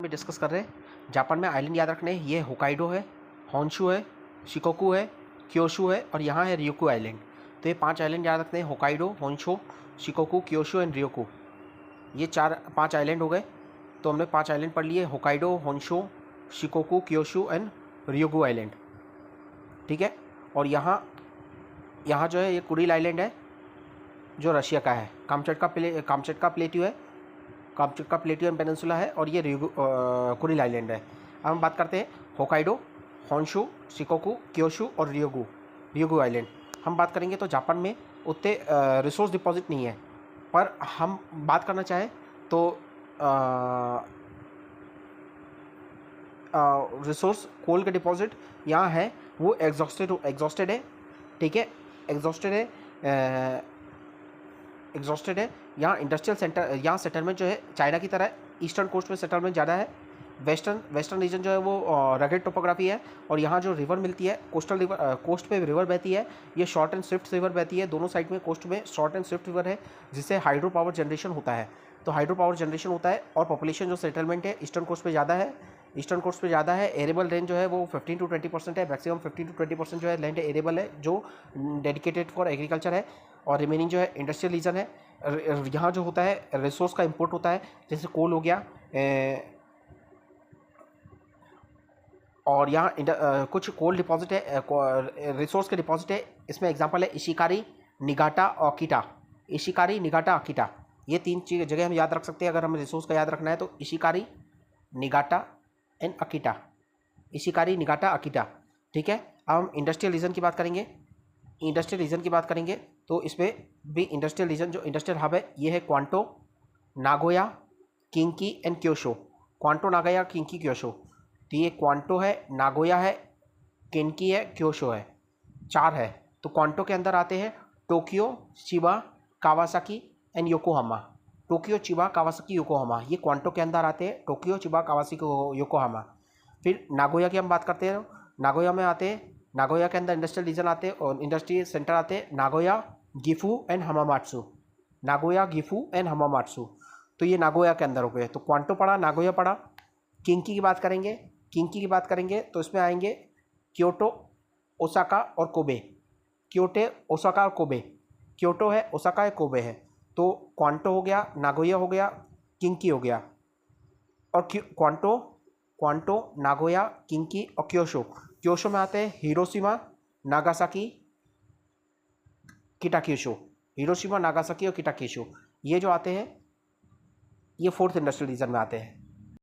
में डिस्कस कर रहे हैं। जापान में आइलैंड याद रखने हैं, ये होकाइडो है, होन्शु है, शिकोकू है, क्योशु है और यहाँ है ryukyu आइलैंड। तो ये 5 आइलैंड याद रखते हैं, Hokkaido, Honshu, Shikoku, Kyushu and ryukyu। ये 4-5 आइलैंड हो गए। तो हमने 5 आइलैंड पढ़ लिए, Hokkaido, Honshu, Shikoku, Kyushu and ryukyu island. ठीक है। और यहाँ जो है ये कुरिल आइलैंड है जो रशिया का है। कामचटका प्लेट्यू है, कामचटका प्लेट्यू एंड पेनिनसुला है और ये कुरिल आइलैंड है। अब हम बात करते हैं होकाइडो, होन्शु, शिकोकू, क्योशु और ryukyu आइलैंड। हम बात करेंगे तो जापान में उतने रिसोर्स डिपॉजिट नहीं है, पर हम बात करना चाहें तो रिसोर्स कोल के डिपॉजिट यहाँ है, वो एग्जॉस्टेड है। ठीक है, एग्जॉस्टेड है। यहाँ इंडस्ट्रियल सेंटर, यहाँ सेटलमेंट जो है चाइना की तरह ईस्टर्न कोस्ट में सेटलमेंट ज़्यादा है। वेस्टर्न रीजन जो है वो रगेड टोपोग्राफी है। और यहाँ जो रिवर मिलती है, कोस्ट पे रिवर बहती है, ये शॉर्ट एंड स्विफ्ट रिवर बहती है। दोनों साइड में कोस्ट में शॉर्ट एंड स्विफ्ट रिवर है, जिससे हाइड्रो पावर जनरेशन होता है। तो हाइड्रो पावर जनरेशन होता है और पॉपुलेशन जो सेटलमेंट है ईस्टर्न कोस्ट पे ज़्यादा है। एरेबल रेंज जो है वो 15 to 20% है, मैक्सिमम 15 to 20% जो है लैंड एरेबल है, जो डेडिकेटेड फॉर एग्रीकल्चर है। और रिमेनिंग जो है इंडस्ट्रियल रीजन है। यहाँ जो होता है रिसोर्स का इंपोर्ट होता है, जैसे कोल हो गया, और यहाँ कुछ कोल डिपॉजिट है, रिसोर्स के डिपॉजिट है। इसमें एग्जांपल है इशिकारी, निगाटा और अकीटा। इशिकारी, निगाटा, अकीटा, ये 3 जगह हम याद रख सकते हैं। अगर हमें रिसोर्स का याद रखना है तो Ishikari, Niigata and Akita. Ishikari, Niigata, Akita. ठीक है। अब हम इंडस्ट्रियल रीजन की बात करेंगे। तो इसमें भी इंडस्ट्रियल रीजन, जो इंडस्ट्रियल हब है, ये है Kanto, Nagoya, Kinki and Kyushu. Kanto, Nagoya, Kinki, Kyushu. तो ये क्वांटो है, नागोया है, किंकी है, क्योशो है, 4 है। तो क्वांटो के अंदर आते हैं Tokyo, Chiba, Kawasaki and Yokohama. Tokyo, Chiba, Kawasaki, Yokohama, ये क्वांटो के अंदर आते हैं। Tokyo, Chiba, Kawasaki, Yokohama. फिर नागोया की हम बात करते हैं। नागोया में आते हैं, नागोया के अंदर इंडस्ट्रियल रीजन आते हैं और इंडस्ट्रियल सेंटर आते हैं Nagoya, Gifu and Hamamatsu. Nagoya, Gifu and Hamamatsu. तो ये नागोया के अंदर हो गए। तो क्वांटो पढ़ा, नागोया पढ़ा। किंकी की बात करेंगे तो इसमें आएंगे क्योटो, ओसाका और कोबे। क्योटो है, ओसाका है, कोबे है। तो क्वांटो हो गया, नागोया हो गया, किंकी हो गया। और क्वांटो, नागोया, किंकी और क्योशो में आते हैं हिरोशिमा, नागासाकी, किटाक्योशो। हिरोशिमा, नागासाकी और किटाक्योशो, ये जो आते हैं ये 4th इंडस्ट्रियल रीजन में आते हैं।